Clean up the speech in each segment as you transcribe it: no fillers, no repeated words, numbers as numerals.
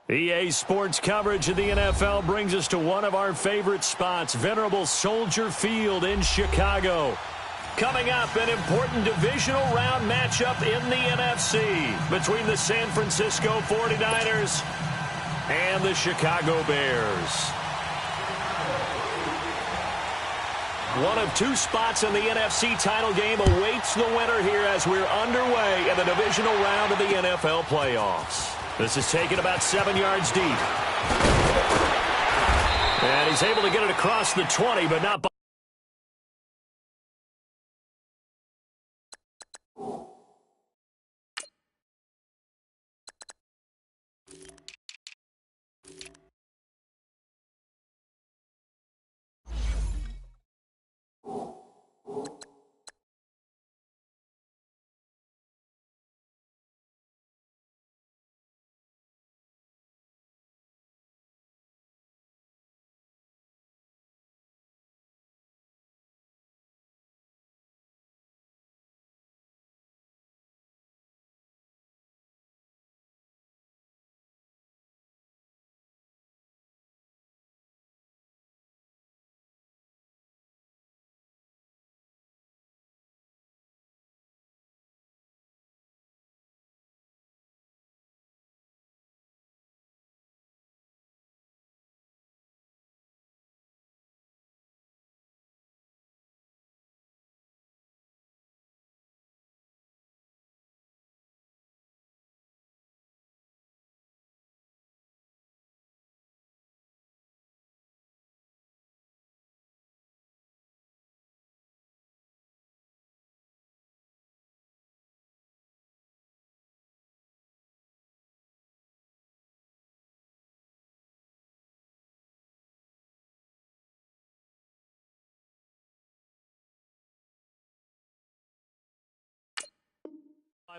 EA Sports coverage of the NFL brings us to one of our favorite spots, venerable Soldier Field in Chicago. Coming up, an important divisional round matchup in the NFC between the San Francisco 49ers and the Chicago Bears. One of two spots in the NFC title game awaits the winner here as we're underway in the divisional round of the NFL playoffs. This is taken about 7 yards deep. And he's able to get it across the 20, but not by.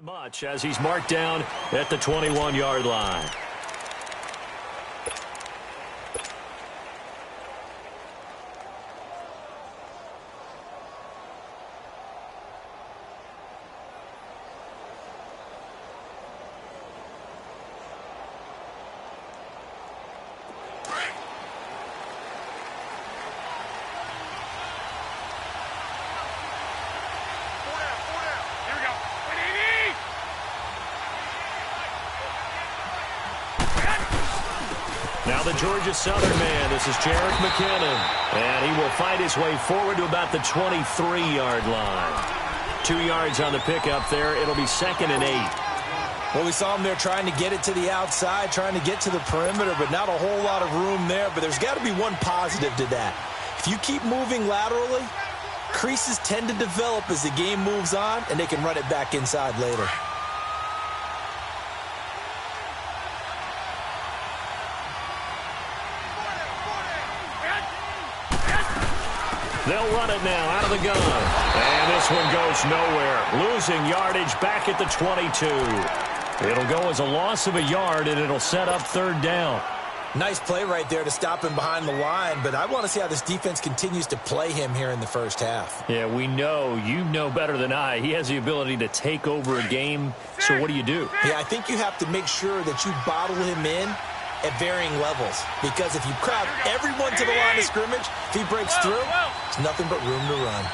Much as he's marked down at the 21-yard line. Now the Georgia Southern man, this is Jerick McKinnon. And he will fight his way forward to about the 23-yard line. 2 yards on the pickup there. It'll be 2nd and 8. Well, we saw him there trying to get it to the outside, trying to get to the perimeter, but not a whole lot of room there. But there's got to be one positive to that. If you keep moving laterally, creases tend to develop as the game moves on, and they can run it back inside later. They'll run it now out of the gun. And this one goes nowhere. Losing yardage back at the 22. It'll go as a loss of a yard, and it'll set up 3rd down. Nice play right there to stop him behind the line, but I want to see how this defense continues to play him here in the first half. Yeah, we know. You know better than I. He has the ability to take over a game, so what do you do? Yeah, I think you have to make sure that you bottle him in at varying levels, because if you crowd everyone to the line of scrimmage, if he breaks through, there's nothing but room to run.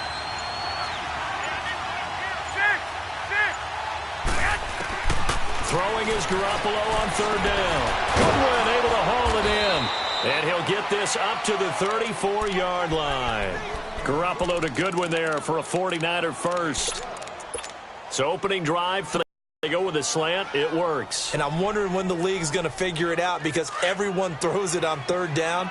Throwing is Garoppolo on 3rd down. Goodwin able to haul it in, and he'll get this up to the 34-yard line. Garoppolo to Goodwin there for a 49er first. So opening drive for they go with a slant. It works. And I'm wondering when the league's going to figure it out, because everyone throws it on 3rd down.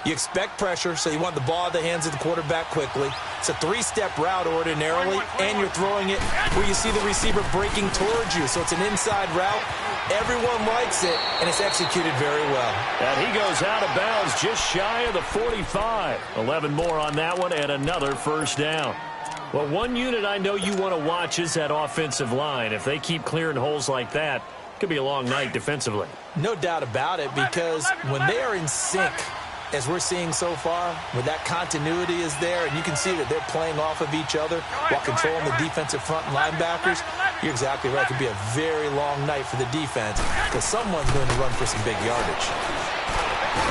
You expect pressure, so you want the ball at the hands of the quarterback quickly. It's a 3-step route ordinarily, and you're throwing it where you see the receiver breaking towards you. So it's an inside route. Everyone likes it, and it's executed very well. And he goes out of bounds just shy of the 45. 11 more on that one, and another 1st down. Well, one unit I know you want to watch is that offensive line. If they keep clearing holes like that, it could be a long night defensively. No doubt about it, because when they are in sync, as we're seeing so far, where that continuity is there, and you can see that they're playing off of each other while controlling the defensive front and linebackers, You're exactly right. It could be a very long night for the defense because someone's going to run for some big yardage.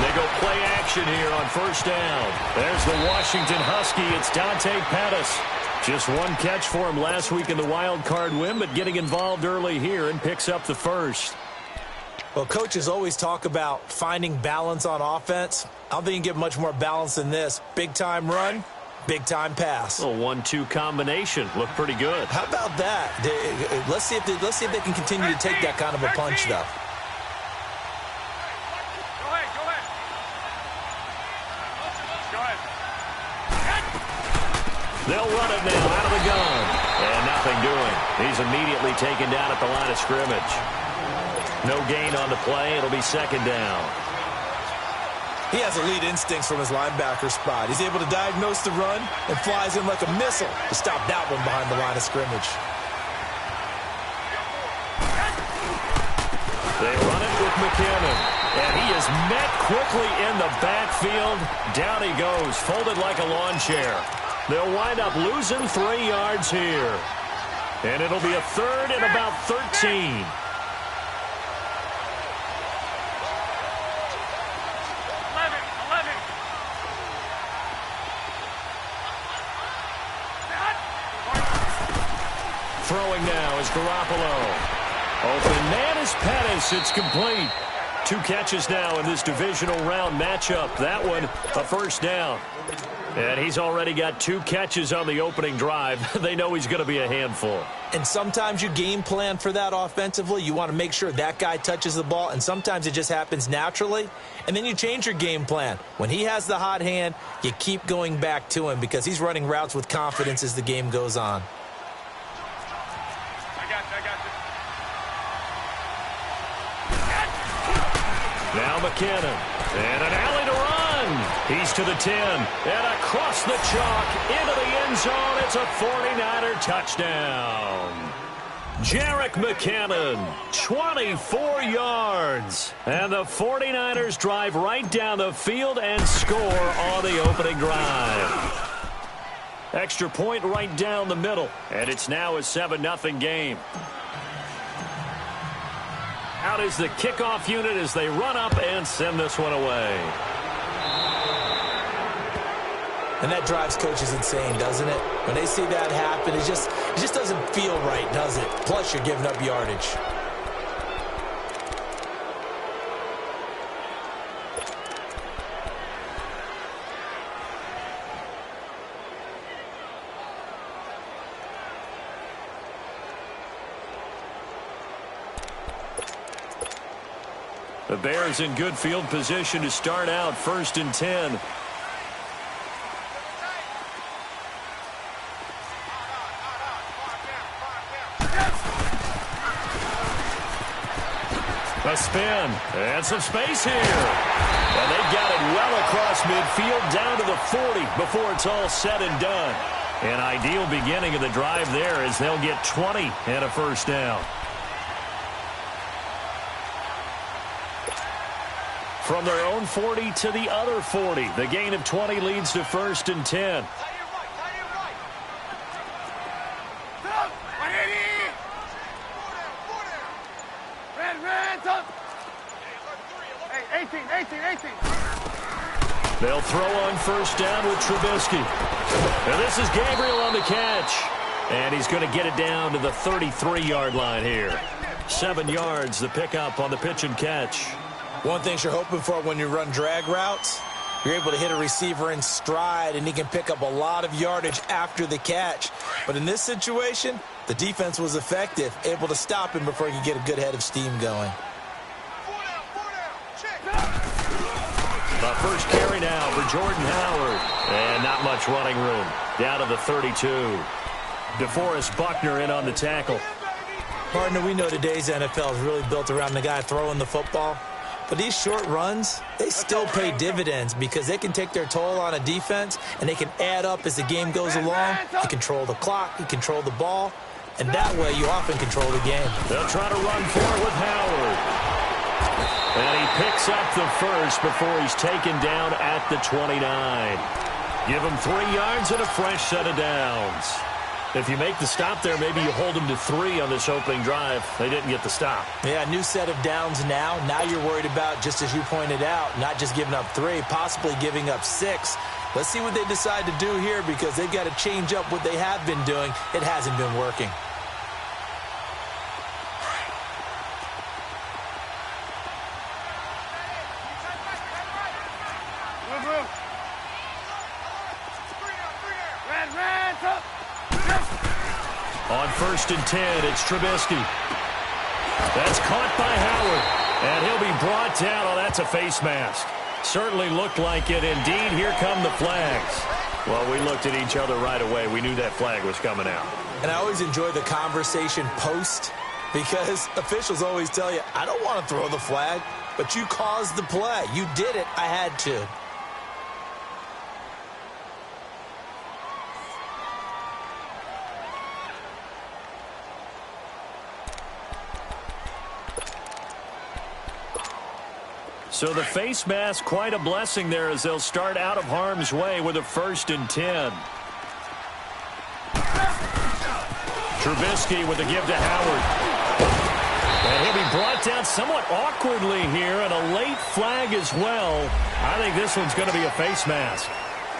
They go play action here on first down. There's the Washington Husky. It's Dante Pettis. Just one catch for him last week in the wild card win, but getting involved early here and picks up the first. Well, coaches always talk about finding balance on offense. I don't think you can get much more balance than this. Big-time run, big-time pass. A 1-2 combination. Looked pretty good. How about that? Let's see if they can continue to take that kind of a punch, though. They'll run it now out of the gun. And nothing doing. He's immediately taken down at the line of scrimmage. No gain on the play. It'll be second down. He has elite instincts from his linebacker spot. He's able to diagnose the run and flies in like a missile to stop that one behind the line of scrimmage. They run it with McKinnon. And he is met quickly in the backfield. Down he goes, folded like a lawn chair. They'll wind up losing 3 yards here. And it'll be a third and about 13. Throwing now is Garoppolo. Open man is Pettis. It's complete. 2 catches now in this divisional round matchup. That one, a first down. And he's already got 2 catches on the opening drive. They know he's going to be a handful. And sometimes you game plan for that offensively. You want to make sure that guy touches the ball, and sometimes it just happens naturally. And then you change your game plan. When he has the hot hand, you keep going back to him because he's running routes with confidence as the game goes on. Now McKinnon. And an alley to run. He's to the 10. And across the chalk into the end zone. It's a 49er touchdown. Jerick McKinnon, 24 yards. And the 49ers drive right down the field and score on the opening drive. Extra point right down the middle. And it's now a 7-0 game. Out is the kickoff unit as they run up and send this one away. And that drives coaches insane, doesn't it? When they see that happen, it just doesn't feel right, does it? Plus, you're giving up yardage. The Bears in good field position to start out 1st and 10. A spin and some space here. And they got it well across midfield down to the 40 before it's all said and done. An ideal beginning of the drive there as they'll get 20 and a first down. From their own 40 to the other 40. The gain of 20 leads to 1st and 10. They'll throw on first down with Trubisky. And this is Gabriel on the catch. And he's going to get it down to the 33-yard line here. 7 yards, the pickup on the pitch and catch. One thing you're hoping for when you run drag routes, you're able to hit a receiver in stride, and he can pick up a lot of yardage after the catch. But in this situation, the defense was effective, able to stop him before he could get a good head of steam going. The first carry now for Jordan Howard. And not much running room. Down to the 32. DeForest Buckner in on the tackle. Partner, we know today's NFL is really built around the guy throwing the football. But these short runs, they still pay dividends because they can take their toll on a defense and they can add up as the game goes along. You control the clock, you control the ball, and that way you often control the game. They'll try to run for it with Howard. And he picks up the first before he's taken down at the 29. Give him 3 yards and a fresh set of downs. If you make the stop there, maybe you hold them to 3 on this opening drive. They didn't get the stop. Yeah, new set of downs now. Now you're worried about, just as you pointed out, not just giving up 3, possibly giving up 6. Let's see what they decide to do here because they've got to change up what they have been doing. It hasn't been working. On 1st and 10, it's Trubisky. That's caught by Howard, and he'll be brought down. Oh, that's a face mask. Certainly looked like it. Indeed, here come the flags. Well, we looked at each other right away. We knew that flag was coming out. And I always enjoy the conversation post because officials always tell you, I don't want to throw the flag, but you caused the play. You did it. I had to. So the face mask, quite a blessing there as they'll start out of harm's way with a 1st and 10. Trubisky with a give to Howard. And he'll be brought down somewhat awkwardly here, and a late flag as well. I think this one's going to be a face mask.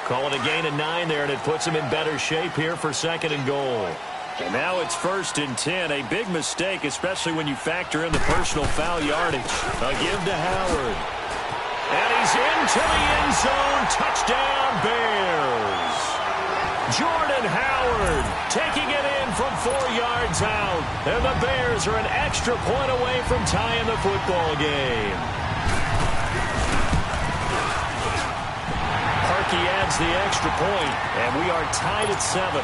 Call it a gain of 9 there, and it puts him in better shape here for 2nd and goal. And now it's 1st and 10. A big mistake, especially when you factor in the personal foul yardage. A give to Howard. And he's into the end zone. Touchdown, Bears. Jordan Howard taking it in from 4 yards out. And the Bears are an extra point away from tying the football game. Harkey adds the extra point, and we are tied at 7.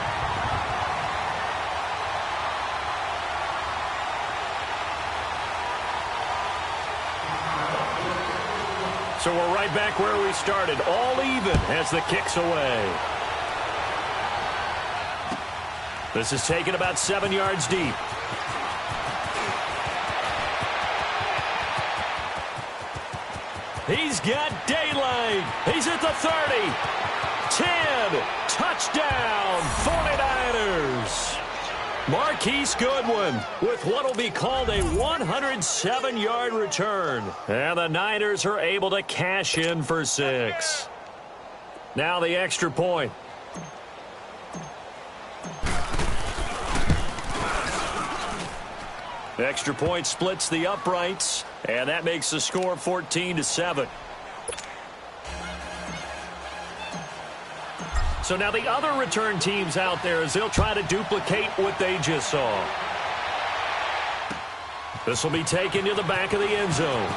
So we're right back where we started, all even as the kick's away. This is taken about 7 yards deep. He's got daylight. He's at the 30. 10. Touchdown, 49ers. Marquise Goodwin with what will be called a 107-yard return. And the Niners are able to cash in for 6. Now the extra point. The extra point splits the uprights, and that makes the score 14-7. So now the other return teams out there as they'll try to duplicate what they just saw. This will be taken to the back of the end zone.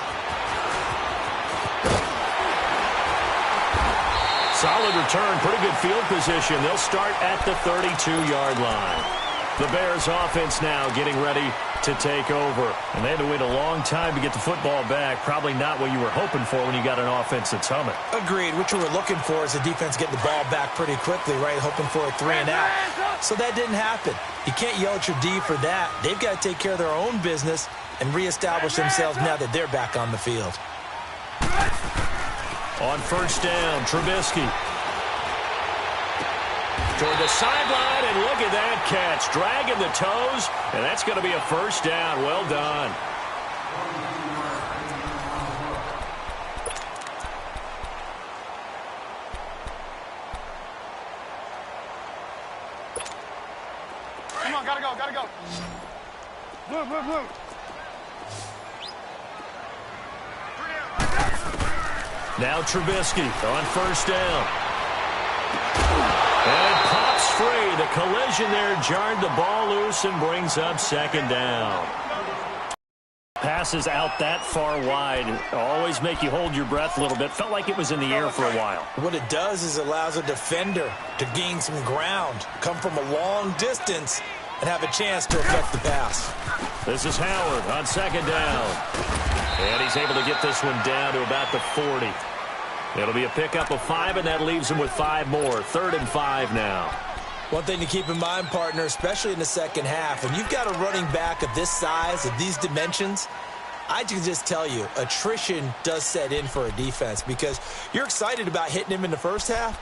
Solid return, pretty good field position. They'll start at the 32-yard line. The Bears offense now getting ready to take over. And they had to wait a long time to get the football back. Probably not what you were hoping for when you got an offense that's humming. Agreed. What you were looking for is the defense getting the ball back pretty quickly, right? Hoping for a 3 and out. So that didn't happen. You can't yell at your D for that. They've got to take care of their own business and reestablish themselves now that they're back on the field. On 1st down, Trubisky. Toward the sideline, and look at that catch. Dragging the toes, and that's going to be a 1st down. Well done. Come on, gotta go, gotta go. Move, move, move. Now Trubisky on 1st down. And it pops free. The collision there jarred the ball loose and brings up 2nd down. Passes out that far wide always make you hold your breath a little bit. Felt like it was in the air for a while. What it does is allows a defender to gain some ground, come from a long distance, and have a chance to affect the pass. This is Howard on 2nd down. And he's able to get this one down to about the 40. It'll be a pickup of 5, and that leaves him with 5 more. 3rd and 5 now. One thing to keep in mind, partner, especially in the second half, when you've got a running back of this size, of these dimensions, I can just tell you, attrition does set in for a defense because you're excited about hitting him in the first half,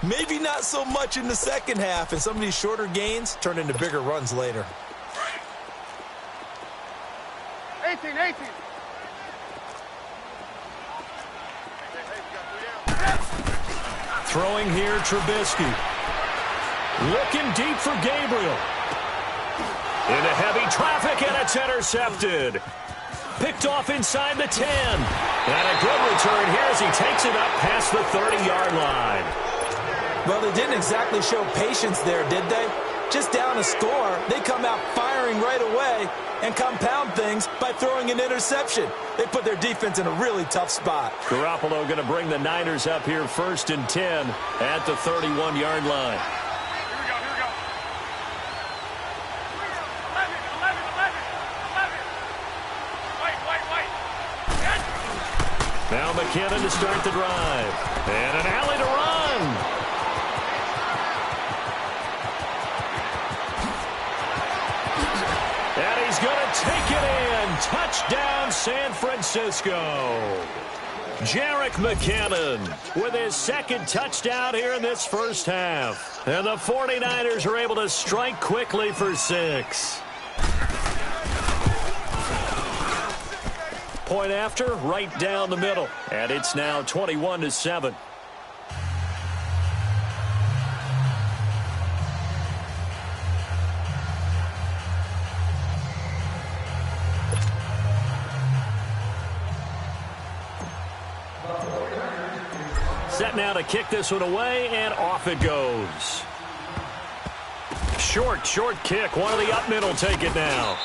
Maybe not so much in the second half, and some of these shorter gains turn into bigger runs later. 18. Throwing here, Trubisky. Looking deep for Gabriel. Into heavy traffic, and it's intercepted. Picked off inside the 10. And a good return here as he takes it up past the 30-yard line. Well, they didn't exactly show patience there, did they? Just down a score, they come out firing right away and compound things by throwing an interception. They put their defense in a really tough spot. Garoppolo going to bring the Niners up here 1st and 10 at the 31-yard line. Here we go. 11. Wait. Now McKinnon to start the drive. And an alley to run. And he's going to take it in. Touchdown, San Francisco. Jerick McKinnon with his second touchdown here in this first half. And the 49ers are able to strike quickly for 6. Point after, right down the middle. And it's now 21-7. Set now to kick this one away, and off it goes. Short kick. One of the up middle take it now.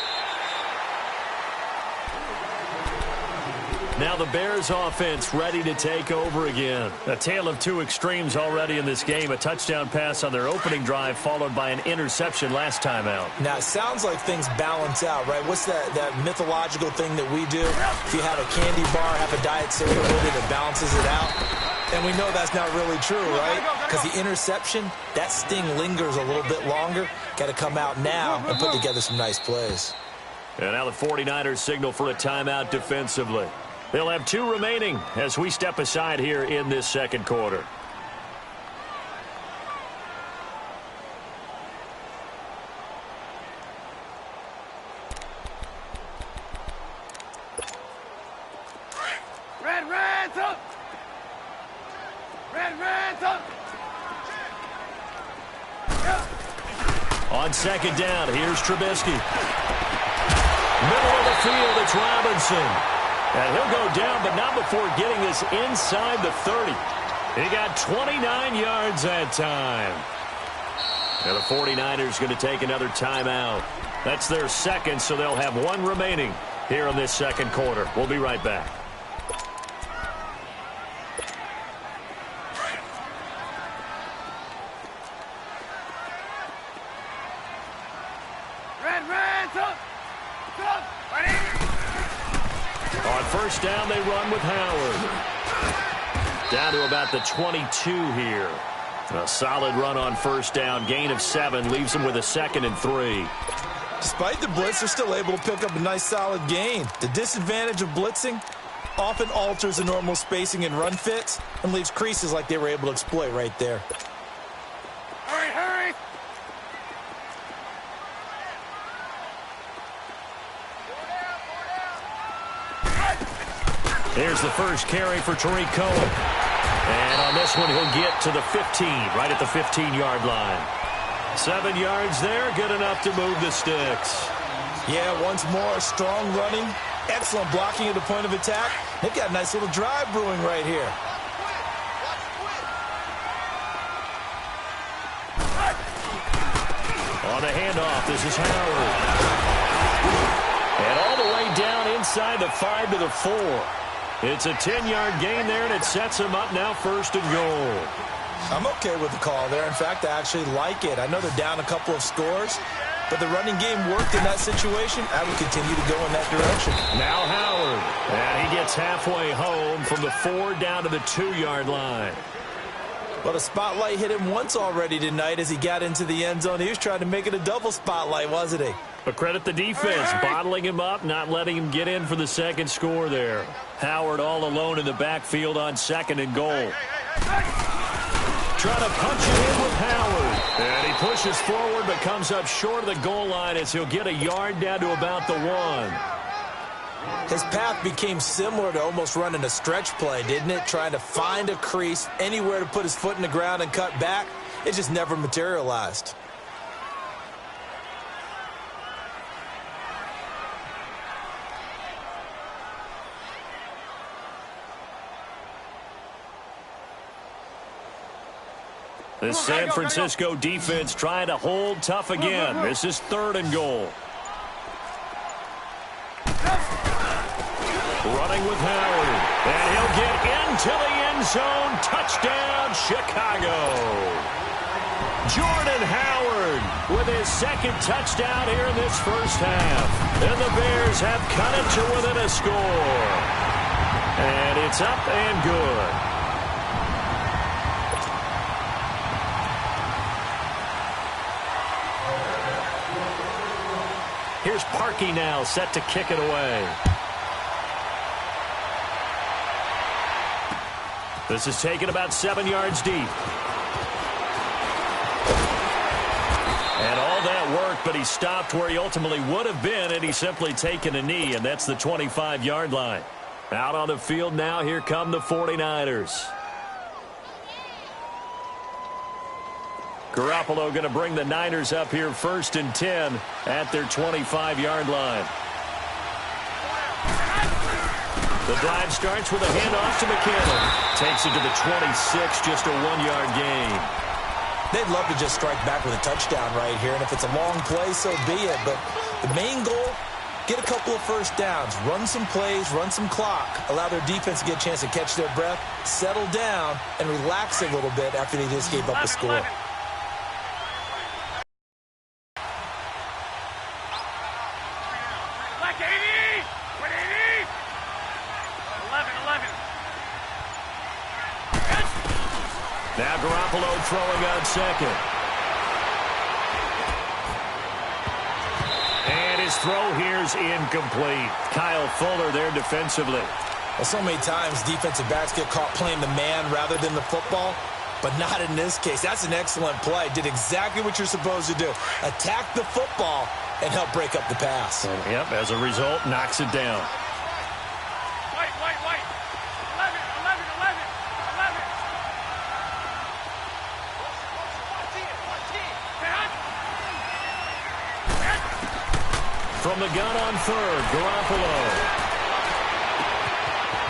Now the Bears offense ready to take over again. A tale of two extremes already in this game. A touchdown pass on their opening drive followed by an interception last time out. Now, it sounds like things balance out, right? What's that mythological thing that we do? If you have a candy bar, have a diet soda with it, it balances it out. And we know that's not really true, right? Because the interception, that sting lingers a little bit longer. Got to come out now and put together some nice plays. And now the 49ers signal for a timeout defensively. They'll have 2 remaining as we step aside here in this second quarter. Red's up! Red's up! On second down, here's Trubisky. Middle of the field, it's Robinson. And he'll go down, but not before getting this inside the 30. He got 29 yards that time. And the 49ers going to take another timeout. That's their second, so they'll have 1 remaining here in this second quarter. We'll be right back. Red's up! Ready? On first down, they run with Howard. Down to about the 22 here. A solid run on first down. Gain of 7 leaves them with a 2nd and 3. Despite the blitz, they're still able to pick up a nice solid gain. The disadvantage of blitzing often alters the normal spacing and run fits and leaves creases like they were able to exploit right there. Hurry! Here's the first carry for Tariq Cohen. And on this one, he'll get to the 15, right at the 15-yard line. 7 yards there, good enough to move the sticks. Yeah, once more, strong running, excellent blocking at the point of attack. They've got a nice little drive brewing right here. On the handoff, this is Howard. And all the way down inside the 5 to the 4. It's a 10-yard gain there, and it sets him up now 1st and goal. I'm okay with the call there. In fact, I actually like it. I know they're down a couple of scores, but the running game worked in that situation. I would continue to go in that direction. Now Howard, and he gets halfway home from the 4 down to the 2-yard line. Well, the spotlight hit him once already tonight as he got into the end zone. He was trying to make it a double spotlight, wasn't he? But credit the defense, bottling him up, not letting him get in for the second score there. Howard all alone in the backfield on 2nd and goal. trying to punch it in with Howard. And he pushes forward but comes up short of the goal line as he'll get a yard down to about the 1. His path became similar to almost running a stretch play, didn't it? Trying to find a crease, anywhere to put his foot in the ground and cut back. It just never materialized. The San Francisco defense trying to hold tough again. This is 3rd and goal. Running with Howard. And he'll get into the end zone. Touchdown, Chicago. Jordan Howard with his 2nd touchdown here in this first half. And the Bears have cut it to within a score. And it's up and good. Here's Parkey now, set to kick it away. This is taken about 7 yards deep. And all that work, but he stopped where he ultimately would have been, and he's simply taken a knee, and that's the 25-yard line. Out on the field now, here come the 49ers. Garoppolo going to bring the Niners up here 1st and 10 at their 25-yard line. The drive starts with a handoff to McKinnon. Takes it to the 26, just a 1-yard gain. They'd love to just strike back with a touchdown right here, and if it's a long play, so be it. But the main goal, get a couple of first downs, run some plays, run some clock, allow their defense to get a chance to catch their breath, settle down, and relax a little bit after they just gave up a score. Now Garoppolo throwing on 2nd. And his throw here's incomplete. Kyle Fuller there defensively. Well, so many times defensive backs get caught playing the man rather than the football, but not in this case. That's an excellent play. Did exactly what you're supposed to do. Attack the football and help break up the pass. And, yep, as a result, knocks it down. White. 11. From the gun on 3rd, Garoppolo.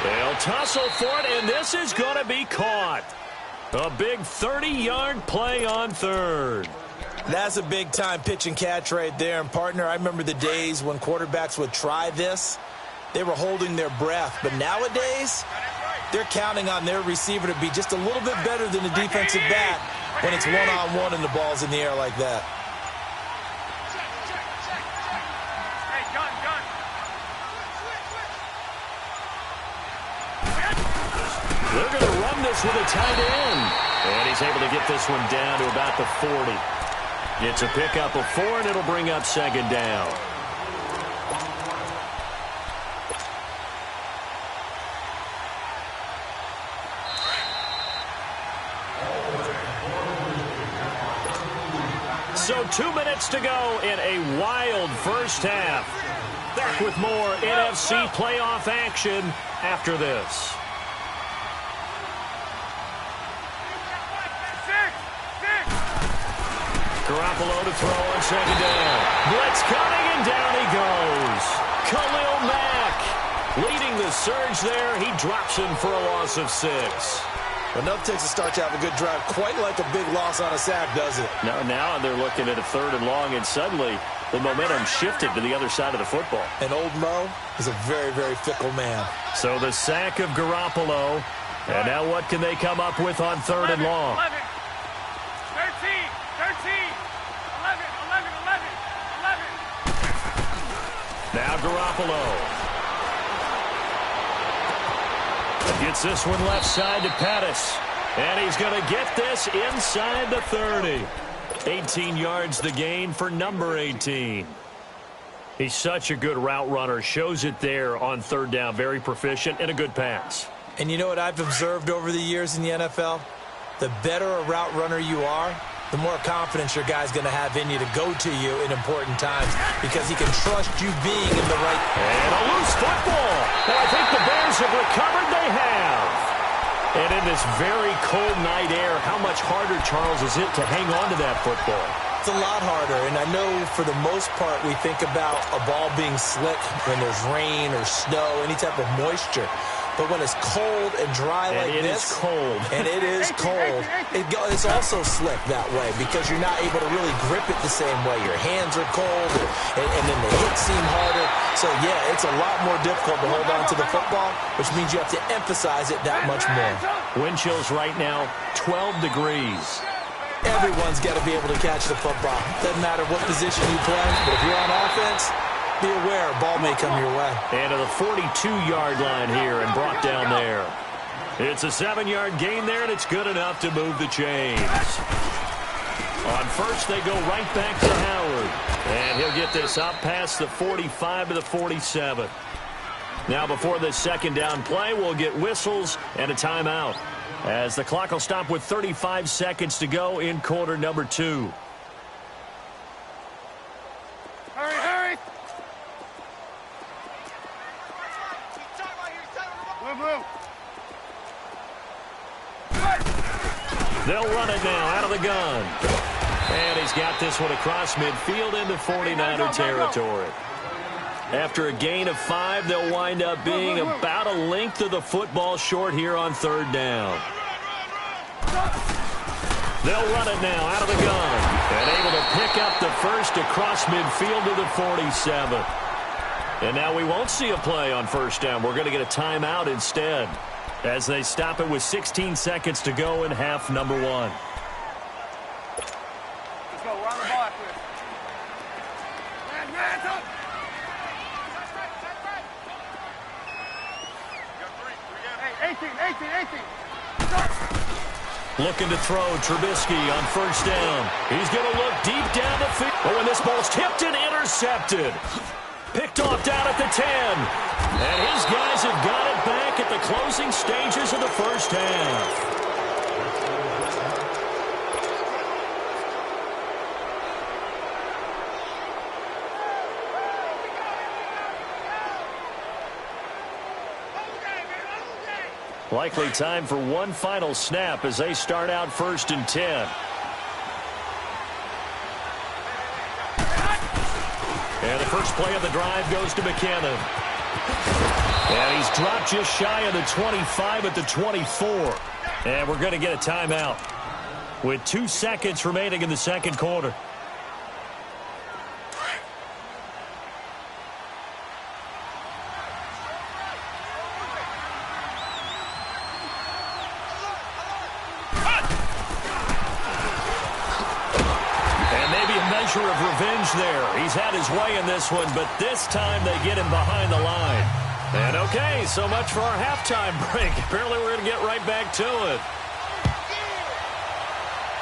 They'll tussle for it, and this is going to be caught. A big 30-yard play on 3rd. That's a big-time pitch and catch right there. And, partner, I remember the days when quarterbacks would try this. They were holding their breath. But nowadays, they're counting on their receiver to be just a little bit better than the defensive back when it's one-on-one and the ball's in the air like that. They're going to run this with a tight end. And he's able to get this one down to about the 40. It's a pickup of 4, and it'll bring up 2nd down. So 2 minutes to go in a wild first half. Back with more NFC playoff action after this. Garoppolo to throw on 2nd down. Blitz coming, and down he goes. Khalil Mack leading the surge there. He drops him for a loss of 6. Enough takes a start to have a good drive. Quite like a big loss on a sack, does it? Now they're looking at a 3rd and long, and suddenly the momentum shifted to the other side of the football. And old Mo is a very, very fickle man. So the sack of Garoppolo. And now what can they come up with on 3rd and long? 11. 13. 11. Now Garoppolo. Gets this one left side to Pettis. And he's going to get this inside the 30. 18 yards the gain for number 18. He's such a good route runner. Shows it there on 3rd down. Very proficient and a good pass. And you know what I've observed over the years in the NFL? The better a route runner you are, the more confidence your guy's going to have in you to go to you in important times because he can trust you being in the right. And a loose football. And I think the Bears have recovered. They have. And in this very cold night air, how much harder, Charles, is it to hang on to that football? It's a lot harder, and I know for the most part we think about a ball being slick when there's rain or snow, any type of moisture. But when it's cold and dry like this, it's cold. And it is cold, it's also slick that way because you're not able to really grip it the same way. Your hands are cold, and then the hits seem harder. So, yeah, it's a lot more difficult to hold on to the football, which means you have to emphasize it that much more. Wind chills right now, 12 degrees. Everyone's got to be able to catch the football. Doesn't matter what position you play, but if you're on offense, be aware a ball may come your way. And to the 42-yard line here and brought down there. It's a 7-yard gain there, and it's good enough to move the chains. On first, they go right back to Howard. And he'll get this up past the 45 to the 47. Now before this second down play, we'll get whistles and a timeout, as the clock will stop with 35 seconds to go in quarter number 2. Hurry, hurry! Move. They'll run it now out of the gun. And he's got this one across midfield into 49er territory. After a gain of 5, they'll wind up being about a length of the football short here on third down. They'll run it now out of the gun. And able to pick up the first across midfield to the 47. And now we won't see a play on first down. We're going to get a timeout instead, as they stop it with 16 seconds to go in half number 1. Let's go. We're on the ball after this. Man, up. Hey, 18. Looking to throw, Trubisky on first down. He's going to look deep down the field. Oh, and this ball's tipped and intercepted. Picked off down at the 10. And his guys have got it back at the closing stages of the first half. Likely time for one final snap as they start out first and 10. And the first play of the drive goes to McKinnon. And he's dropped just shy of the 25 at the 24. And we're going to get a timeout with 2 seconds remaining in the second quarter. Of revenge there. He's had his way in this one, but this time they get him behind the line. And okay, so much for our halftime break. Apparently we're going to get right back to it.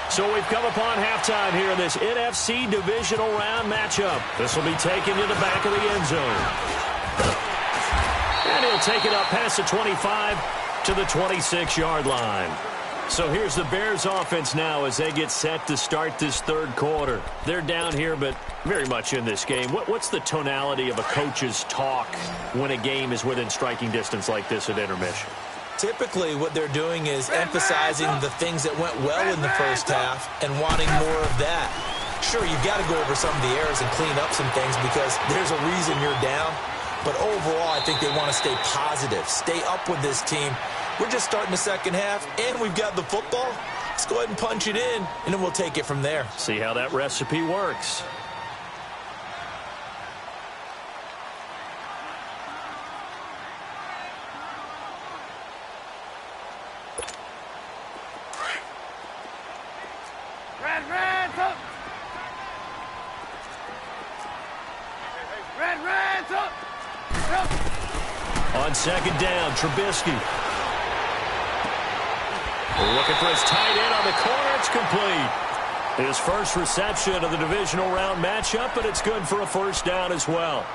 So we've come upon halftime here in this NFC Divisional Round matchup. This will be taken to the back of the end zone. And he'll take it up past the 25 to the 26-yard line. So here's the Bears offense now as they get set to start this third quarter. They're down here, but very much in this game. What's the tonality of a coach's talk when a game is within striking distance like this at intermission? Typically, what they're doing is emphasizing the things that went well in the first half and wanting more of that. Sure, you've got to go over some of the errors and clean up some things because there's a reason you're down. But overall, I think they want to stay positive, stay up with this team. We're just starting the second half, and we've got the football. Let's go ahead and punch it in, and then we'll take it from there. See how that recipe works. On second down, Trubisky. Looking for his tight end on the corner. It's complete. His first reception of the Divisional Round matchup, but it's good for a first down as well.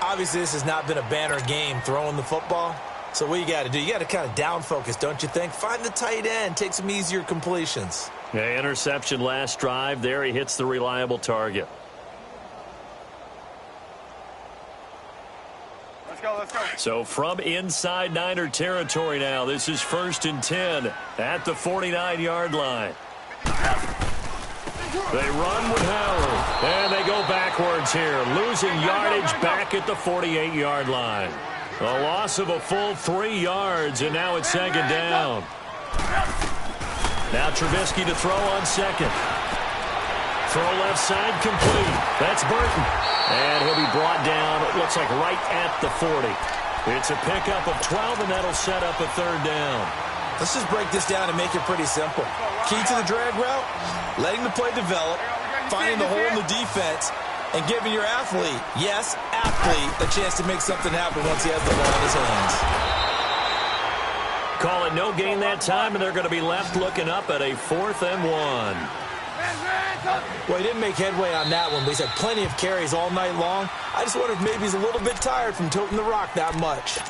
Obviously, this has not been a banner game throwing the football, So what you got to do, you got to kind of down focus, don't you think? Find the tight end, take some easier completions. Yeah, interception last drive. There he hits the reliable target. Let's go, let's go. So from inside Niner territory now, this is 1st and 10 at the 49-yard line. They run with Howard, and they go backwards here, losing yardage back at the 48-yard line. A loss of a full 3 yards, and now it's 2nd down. Now Trubisky to throw on 2nd. Throw left side complete. That's Burton. And he'll be brought down, it looks like right at the 40. It's a pickup of 12, and that'll set up a 3rd down. Let's just break this down and make it pretty simple. Key to the drag route, letting the play develop, finding the hole in the defense, and giving your athlete, yes, athlete, a chance to make something happen once he has the ball in his hands. Call it no gain that time, and they're going to be left looking up at a 4th and 1. Well, he didn't make headway on that one, but he's had plenty of carries all night long. I just wonder if maybe he's a little bit tired from toting the rock that much.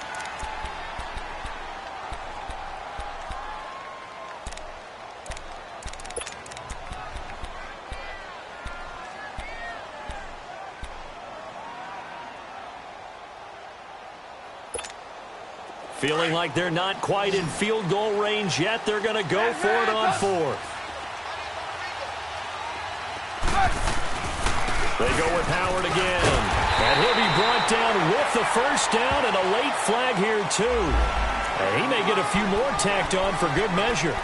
Feeling like they're not quite in field goal range yet. They're going to go for it on 4th. They go with Howard again. And he'll be brought down with the 1st down and a late flag here, too. And he may get a few more tacked on for good measure.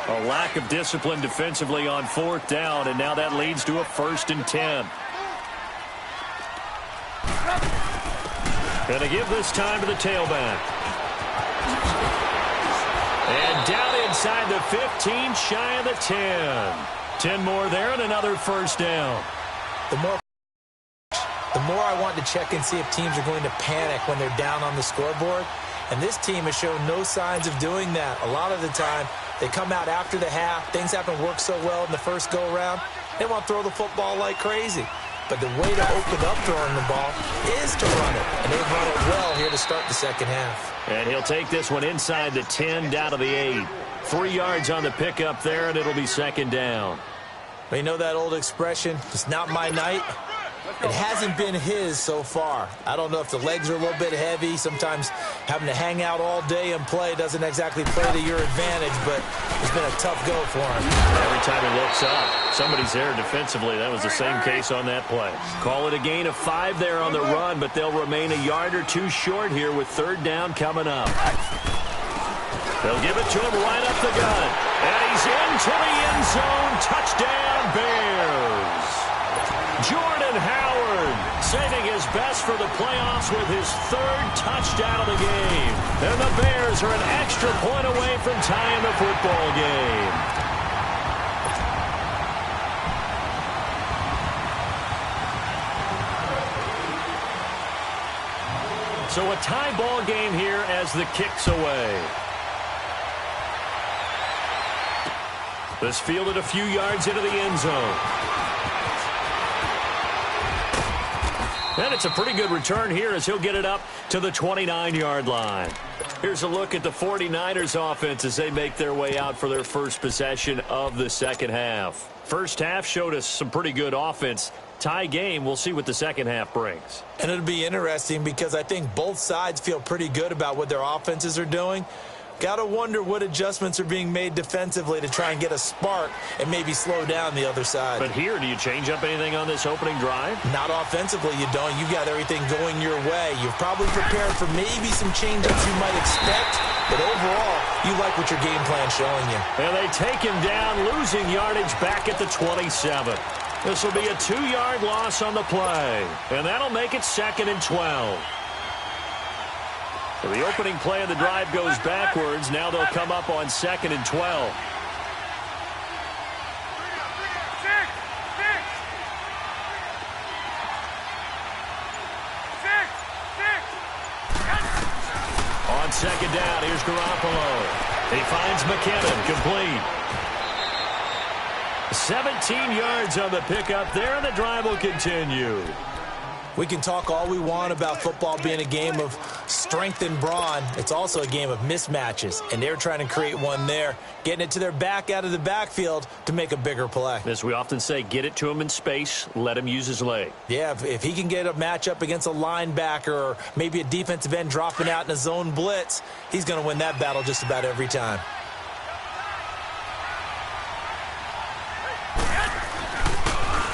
A lack of discipline defensively on 4th down, and now that leads to a 1st and 10. Going to give this time to the tailback. And down inside the 15, shy of the 10. 10 more there and another 1st down. The more I want to check and see if teams are going to panic when they're down on the scoreboard. And this team has shown no signs of doing that. A lot of the time, they come out after the half. Things haven't worked so well in the first go-around. They want to throw the football like crazy. But the way to open up throwing the ball is to run it. And they've run it well here to start the 2nd half. And he'll take this one inside the 10, down to the 8. 3 yards on the pickup there, and it'll be 2nd down. Well, you know that old expression, it's not my night? It hasn't been his so far. I don't know if the legs are a little bit heavy. Sometimes having to hang out all day and play doesn't exactly play to your advantage, but it's been a tough go for him. Every time he looks up, somebody's there defensively. That was the same case on that play. Call it a gain of 5 there on the run, but they'll remain a yard or 2 short here with 3rd down coming up. They'll give it to him right up the gut. And he's into the end zone. Touchdown, Bears. Jordan Howard saving his best for the playoffs with his 3rd touchdown of the game. And the Bears are an extra point away from tying the football game. So a tie ball game here as the kick's away. This fielded a few yards into the end zone. And it's a pretty good return here as he'll get it up to the 29-yard line. Here's a look at the 49ers offense as they make their way out for their first possession of the 2nd half. First half showed us some pretty good offense. Tie game, we'll see what the 2nd half brings. And it'll be interesting because I think both sides feel pretty good about what their offenses are doing. Got to wonder what adjustments are being made defensively to try and get a spark and maybe slow down the other side. But here, do you change up anything on this opening drive? Not offensively, you don't. You got everything going your way. You've probably prepared for maybe some change-ups you might expect, but overall, you like what your game plan's showing you. And they take him down, losing yardage back at the 27. This will be a 2-yard loss on the play, and that'll make it 2nd and 12. So the opening play of the drive goes backwards. Now they'll come up on 2nd and 12. On 2nd down, here's Garoppolo. He finds McKinnon, complete. 17 yards on the pickup there, and the drive will continue. We can talk all we want about football being a game of strength and brawn. It's also a game of mismatches, and they're trying to create one there, getting it to their back out of the backfield to make a bigger play. As we often say, get it to him in space, let him use his leg. Yeah, if he can get a matchup against a linebacker or maybe a defensive end dropping out in a zone blitz, he's going to win that battle just about every time.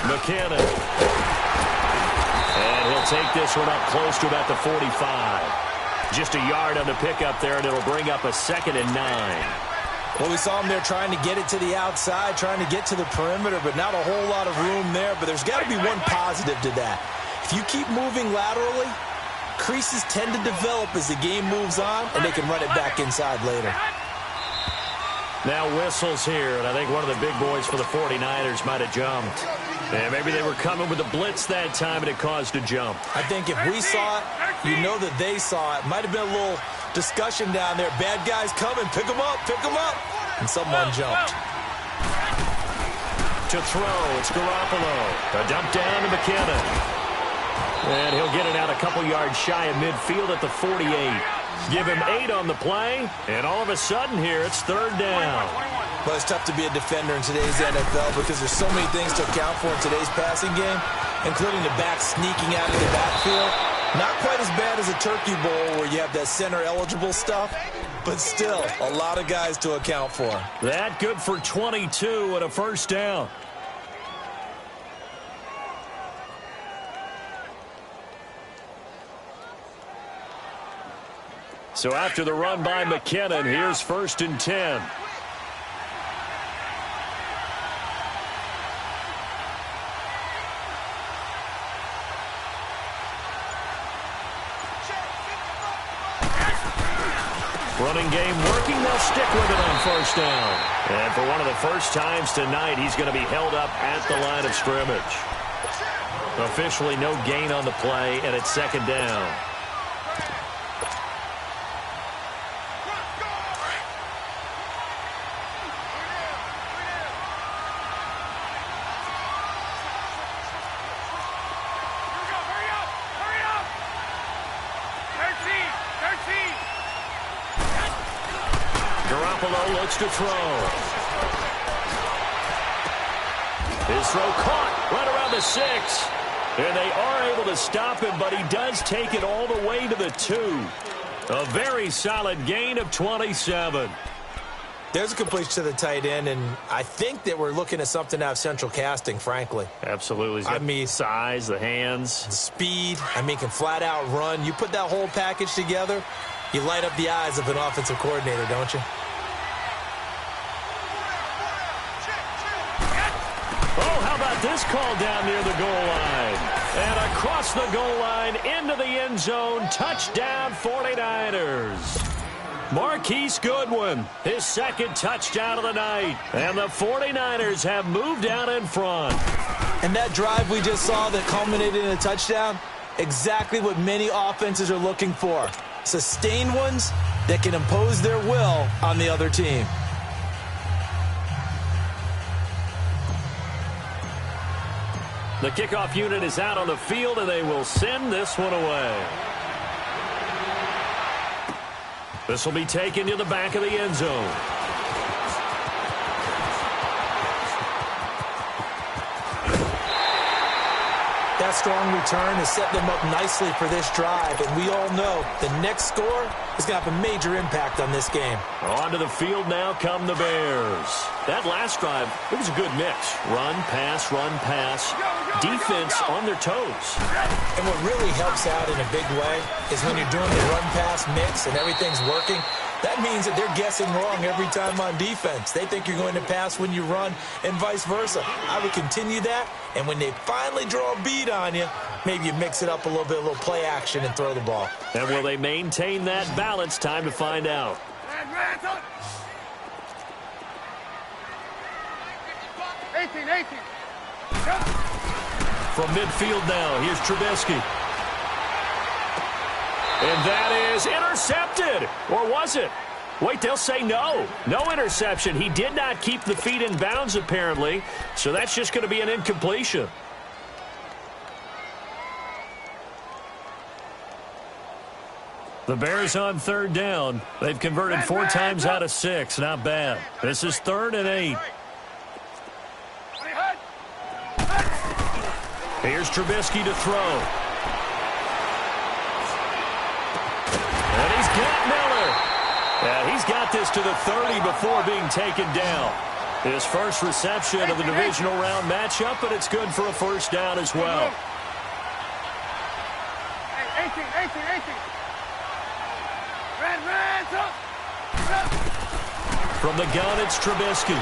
McKinnon. And he'll take this one up close to about the 45. Just a yard on the pickup there, and it'll bring up a 2nd and 9. Well, we saw him there trying to get it to the outside, trying to get to the perimeter, but not a whole lot of room there. But there's got to be one positive to that. If you keep moving laterally, creases tend to develop as the game moves on, and they can run it back inside later. Now whistles here, and I think one of the big boys for the 49ers might have jumped. Yeah, maybe they were coming with a blitz that time, and it caused a jump. I think if we saw it, you know that they saw it. Might have been a little discussion down there. Bad guys coming. Pick them up. Pick them up. And someone jumped. To throw, it's Garoppolo. A dump down to McKinnon. And he'll get it out a couple yards shy of midfield at the 48. Give him 8 on the play, and all of a sudden here, it's 3rd down. Well, it's tough to be a defender in today's NFL because there's so many things to account for in today's passing game, including the back sneaking out of the backfield. Not quite as bad as a turkey bowl where you have that center-eligible stuff, but still a lot of guys to account for. That good for 22 and a 1st down. So after the run by McKinnon, here's 1st and 10. Running game working, they'll stick with it on 1st down. And for one of the first times tonight, he's going to be held up at the line of scrimmage. Officially no gain on the play, and it's 2nd down. Garoppolo looks to throw. His throw caught right around the 6. And they are able to stop him, but he does take it all the way to the 2. A very solid gain of 27. There's a completion to the tight end, and I think that we're looking at something out of central casting, frankly. Absolutely. I mean, size, the hands. The speed. I mean, can flat out run. You put that whole package together, you light up the eyes of an offensive coordinator, don't you? Oh, how about this call down near the goal line? And across the goal line into the end zone. Touchdown 49ers. Marquise Goodwin, his 2nd touchdown of the night. And the 49ers have moved out in front. And that drive we just saw that culminated in a touchdown, exactly what many offenses are looking for. Sustained ones that can impose their will on the other team. The kickoff unit is out on the field, and they will send this one away. This will be taken to the back of the end zone. That strong return has set them up nicely for this drive, and we all know the next score is going to have a major impact on this game. Onto the field now come the Bears. That last drive, it was a good mix. Run, pass, defense on their toes. And what really helps out in a big way is when you're doing the run-pass mix and everything's working, that means that they're guessing wrong every time on defense. They think you're going to pass when you run and vice versa. I would continue that, and when they finally draw a beat on you, maybe you mix it up a little bit, a little play action, and throw the ball. And will they maintain that balance? Time to find out. From midfield now, here's Trubisky. And that is intercepted. Or was it? Wait, they'll say no. No interception. He did not keep the feet in bounds, apparently. So that's just going to be an incompletion. The Bears on third down. They've converted 4 times out of 6. Not bad. This is 3rd and 8. Here's Trubisky to throw. And he's got Miller. And he's got this to the 30 before being taken down. His first reception of the divisional round matchup, but it's good for a first down as well. 18. Red, up. From the gun, it's Trubisky.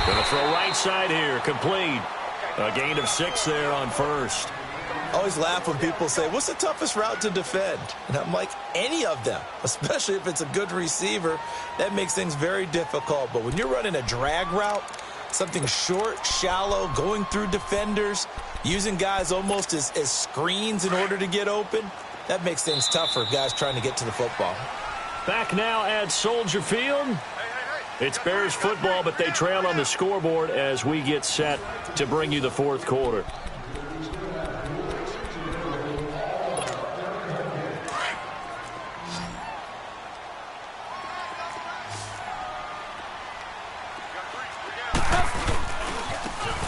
Going to throw right side here, complete. A gain of 6 there on first. I always laugh when people say, what's the toughest route to defend? And I'm like, any of them, especially if it's a good receiver. That makes things very difficult. But when you're running a drag route, something short, shallow, going through defenders, using guys almost as screens in order to get open, that makes things tough for guys trying to get to the football. Back now at Soldier Field. It's Bears football, but they trail on the scoreboard as we get set to bring you the 4th quarter.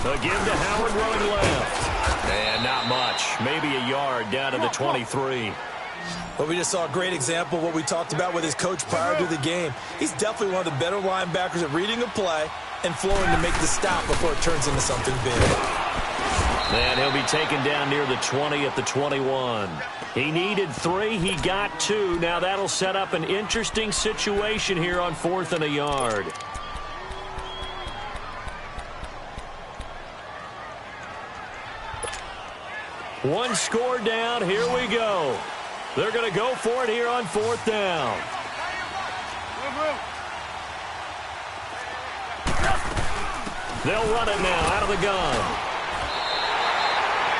Again to Howard running left. And not much. Maybe a yard down to the 23. Well, we just saw a great example of what we talked about with his coach prior to the game. He's definitely one of the better linebackers at reading a play and flowing to make the stop before it turns into something big. And he'll be taken down near the 20 at the 21. He needed 3. He got 2. Now that'll set up an interesting situation here on 4th and a yard. One score down. Here we go. They're going to go for it here on 4th down. They'll run it now out of the gun.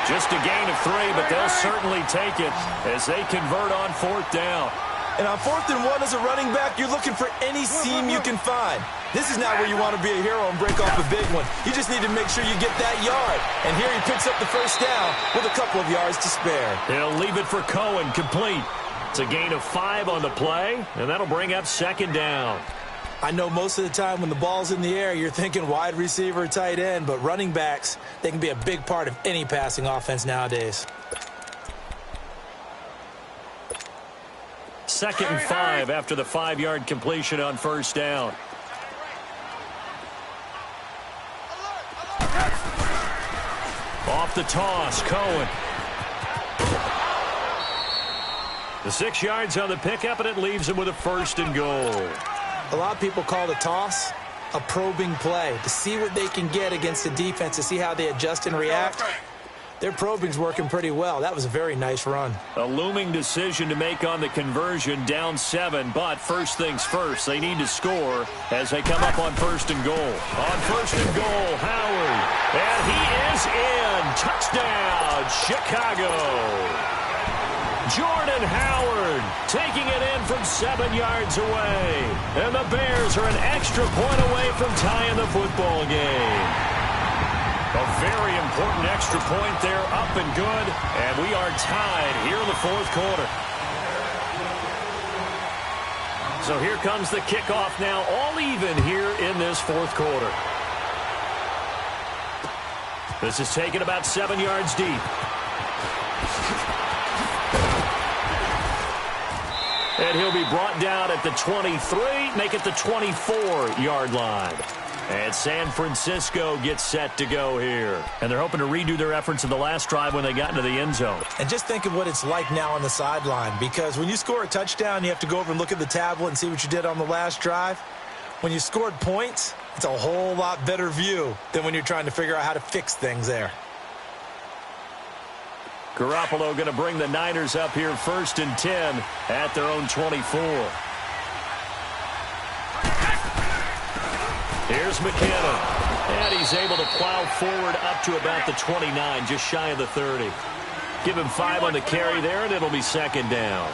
Just a gain of 3, but they'll certainly take it as they convert on 4th down. And on 4th and 1 as a running back, you're looking for any seam you can find. This is not where you want to be a hero and break off a big one. You just need to make sure you get that yard. And here he picks up the first down with a couple of yards to spare. He'll leave it for Cohen, complete. It's a gain of 5 on the play, and that'll bring up 2nd down. I know most of the time when the ball's in the air, you're thinking wide receiver, tight end, but running backs, they can be a big part of any passing offense nowadays. 2nd and 5 after the 5-yard completion on first down. Off the toss, Cohen. The 6 yards on the pickup, and it leaves him with a 1st and goal. A lot of people call the toss a probing play, to see what they can get against the defense, to see how they adjust and react. Their probing's working pretty well. That was a very nice run. A looming decision to make on the conversion, down 7, but first things first, they need to score as they come up on 1st and goal. On 1st and goal, Howard, and he is in. Touchdown, Chicago. Jordan Howard taking it in from 7 yards away. And the Bears are an extra point away from tying the football game. A very important extra point there, up and good. And we are tied here in the 4th quarter. So here comes the kickoff now, all even here in this 4th quarter. This is taken about 7 yards deep. And he'll be brought down at the 23, make it the 24-yard line. And San Francisco gets set to go here. And they're hoping to redo their efforts in the last drive when they got into the end zone. And just think of what it's like now on the sideline, because when you score a touchdown, you have to go over and look at the tablet and see what you did on the last drive. When you scored points, it's a whole lot better view than when you're trying to figure out how to fix things there. Garoppolo going to bring the Niners up here 1st and 10 at their own 24. Here's McKinnon. And he's able to plow forward up to about the 29, just shy of the 30. Give him 5 on the carry there, and it'll be 2nd down.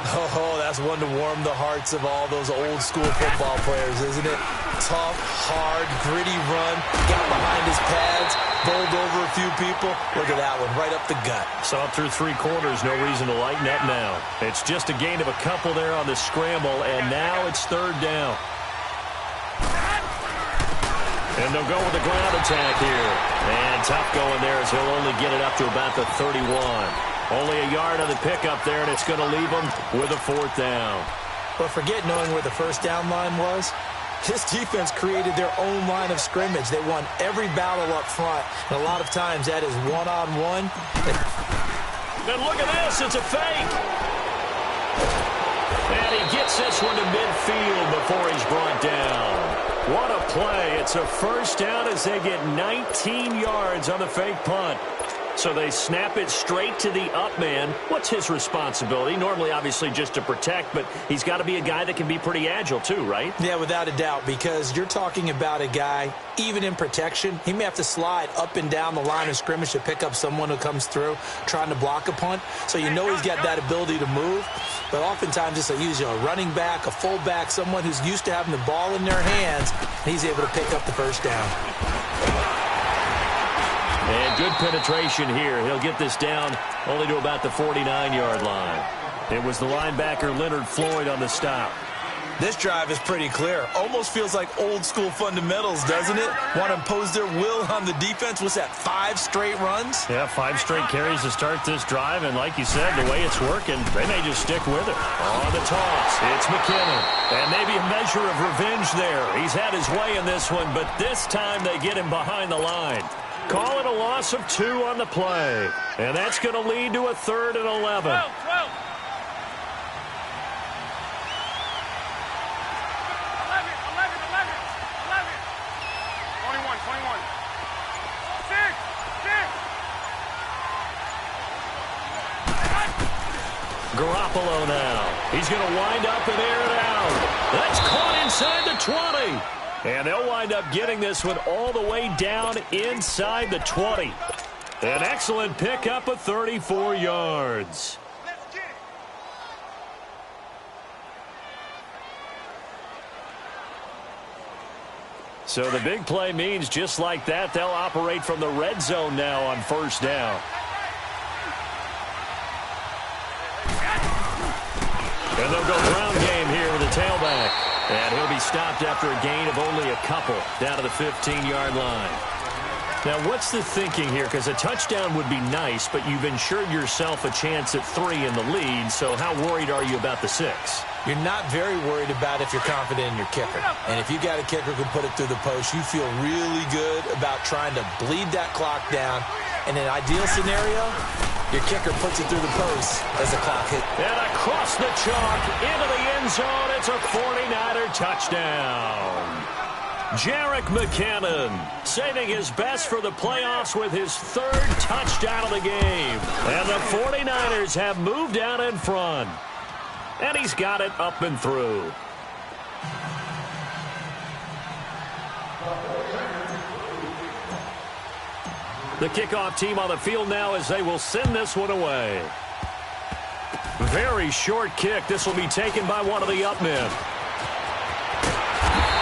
Oh, that's one to warm the hearts of all those old school football players, isn't it? Tough, hard, gritty run, got behind his pads, bowled over a few people. Look at that one, right up the gut. Saw it through 3 quarters, no reason to lighten up now. It's just a gain of a couple there on the scramble, and now it's 3rd down. And they'll go with the ground attack here. And tough going there as he'll only get it up to about the 31. Only a yard on the pickup there, and it's going to leave him with a 4th down. But forget knowing where the first down line was. This defense created their own line of scrimmage. They won every battle up front, and a lot of times that is one-on-one. And look at this, it's a fake. And he gets this one to midfield before he's brought down. What a play. It's a 1st down as they get 19 yards on the fake punt. So they snap it straight to the up man. What's his responsibility? Normally, obviously, just to protect, but he's got to be a guy that can be pretty agile too, right? Yeah, without a doubt, because you're talking about a guy, even in protection, he may have to slide up and down the line of scrimmage to pick up someone who comes through trying to block a punt. So you know he's got that ability to move. But oftentimes, it's a running back, a fullback, someone who's used to having the ball in their hands, and he's able to pick up the 1st down. And good penetration here. He'll get this down only to about the 49-yard line. It was the linebacker Leonard Floyd on the stop. This drive is pretty clear. Almost feels like old school fundamentals, doesn't it? Want to impose their will on the defense. What's that, 5 straight runs? Yeah, 5 straight carries to start this drive. And like you said, the way it's working, they may just stick with it. On the toss, it's McKinnon. And maybe a measure of revenge there. He's had his way in this one, but this time they get him behind the line. Call it a loss of 2 on the play. And that's going to lead to a 3rd and 11. 12. 21. 6. Garoppolo now. He's going to wind up and air it out. That's caught inside the 20. And they'll wind up getting this one all the way down inside the 20. An excellent pickup of 34 yards. So the big play means just like that, they'll operate from the red zone now on 1st down. And they'll go ground game here with the tailback. And he'll be stopped after a gain of only a couple down to the 15-yard line. Now, what's the thinking here? Because a touchdown would be nice, but you've ensured yourself a chance at 3 in the lead, so how worried are you about the 6? You're not very worried about if you're confident in your kicker. And if you got a kicker who can put it through the post, you feel really good about trying to bleed that clock down. In an ideal scenario, your kicker puts it through the post as the clock hits. And across the chalk into the end zone, it's a 49er touchdown. Jerick McKinnon saving his best for the playoffs with his 3rd touchdown of the game. And the 49ers have moved out in front. And he's got it up and through. The kickoff team on the field now as they will send this one away. Very short kick. This will be taken by one of the up men.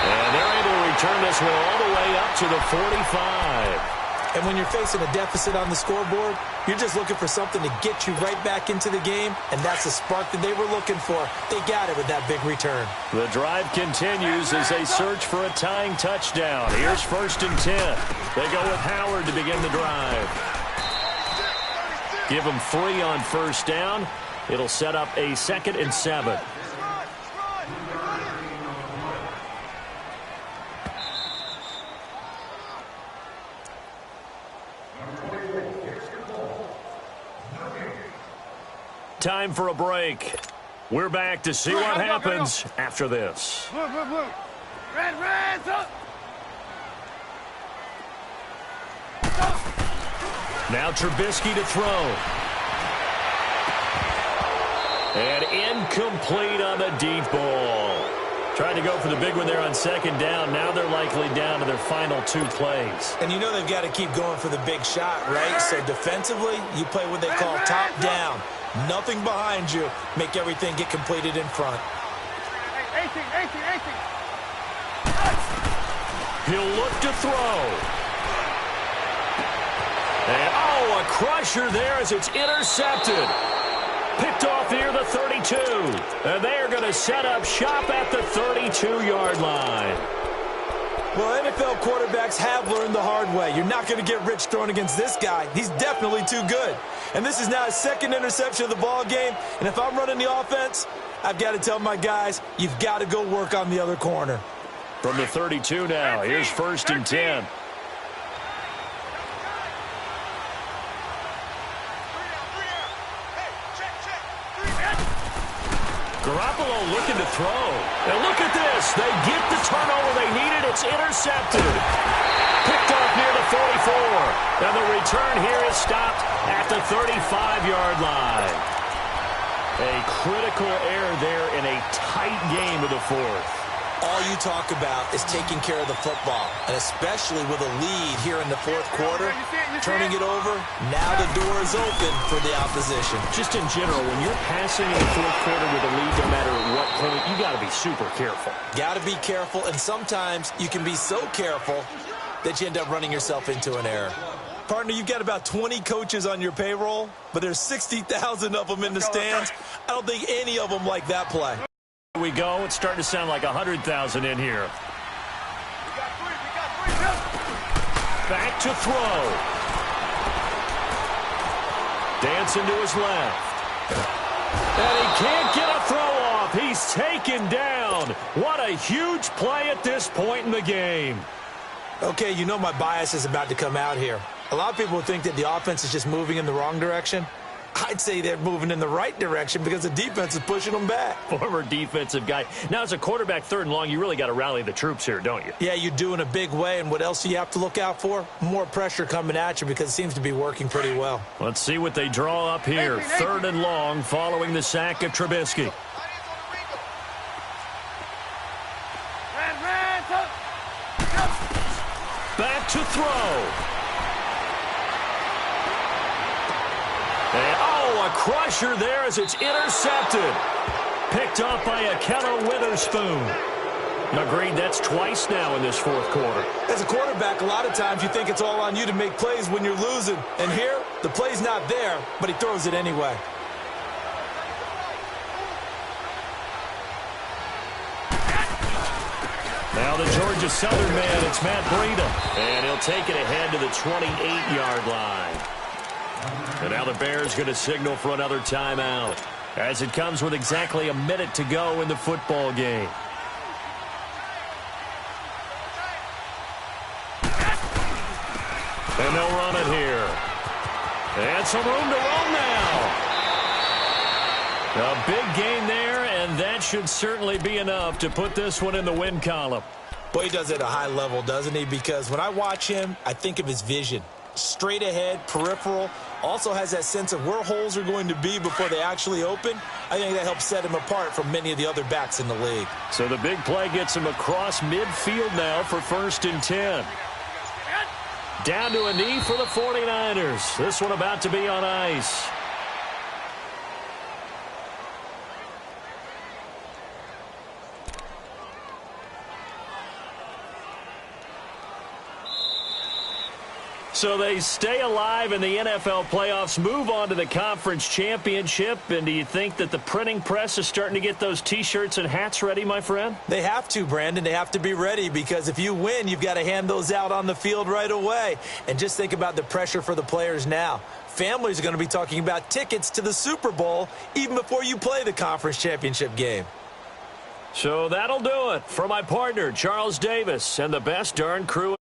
And they're able to return this one all the way up to the 45. And when you're facing a deficit on the scoreboard, you're just looking for something to get you right back into the game, and that's the spark that they were looking for. They got it with that big return. The drive continues as they search for a tying touchdown. Here's 1st and 10. They go with Howard to begin the drive. Give them 3 on 1st down. It'll set up a 2nd and 7. Time for a break. We're back to see what happens after this. Blue. Red, up. Now Trubisky to throw. And incomplete on the deep ball. Trying to go for the big one there on 2nd down. Now they're likely down to their final 2 plays. And you know they've got to keep going for the big shot, right? So defensively, you play what they call top down. Nothing behind you. Make everything get completed in front. 18, 18, 18. He'll look to throw. And, oh, a crusher there as it's intercepted. Picked off near the 32. And they are going to set up shop at the 32-yard line. Well, NFL quarterbacks have learned the hard way. You're not going to get rich throwing against this guy. He's definitely too good. And this is now his second interception of the ball game. And if I'm running the offense, I've got to tell my guys, you've got to go work on the other corner. From the 32 now, here's 1st and 10. Garoppolo looking to throw. And look at this. They get the turnover they needed. It's intercepted. Picked off near the 44. And the return here is stopped at the 35-yard line. A critical error there in a tight game of the fourth. All you talk about is taking care of the football, and especially with a lead here in the fourth quarter, turning it over, now the door is open for the opposition. Just in general, when you're passing in the fourth quarter with a lead, no matter at what point, you got to be super careful. Got to be careful, and sometimes you can be so careful that you end up running yourself into an error. Partner, you've got about 20 coaches on your payroll, but there's 60,000 of them in the stands. I don't think any of them like that play. Here we go. It's starting to sound like 100,000 in here. Back to throw. Dancing to his left. And he can't get a throw off. He's taken down. What a huge play at this point in the game. Okay, you know my bias is about to come out here. A lot of people think that the offense is just moving in the wrong direction. I'd say they're moving in the right direction because the defense is pushing them back. Former defensive guy. Now, as a quarterback, 3rd and long, you really got to rally the troops here, don't you? Yeah, you do in a big way, and what else do you have to look out for? More pressure coming at you because it seems to be working pretty well. Let's see what they draw up here. 3rd and long following the sack of Trubisky. Back to throw. And, oh, a crusher there as it's intercepted. Picked off by a Keller Witherspoon. Agreed, that's twice now in this fourth quarter. As a quarterback, a lot of times you think it's all on you to make plays when you're losing. And here, the play's not there, but he throws it anyway. Now the Georgia Southern man, it's Matt Breida. And he'll take it ahead to the 28-yard line. And now the Bears going to signal for another timeout as it comes with exactly a minute to go in the football game. And they'll run it here. And some room to roam now. A big gain there, and that should certainly be enough to put this one in the win column. Boy, he does it at a high level, doesn't he? Because when I watch him, I think of his vision. Straight ahead, peripheral, also has that sense of where holes are going to be before they actually open. I think that helps set him apart from many of the other backs in the league. So the big play gets him across midfield now for 1st and 10. Down to a knee for the 49ers. This one about to be on ice. So they stay alive in the NFL playoffs, move on to the conference championship. And do you think that the printing press is starting to get those T-shirts and hats ready, my friend? They have to, Brandon. They have to be ready because if you win, you've got to hand those out on the field right away. And just think about the pressure for the players now. Families are going to be talking about tickets to the Super Bowl even before you play the conference championship game. So that'll do it for my partner, Charles Davis, and the best darn crew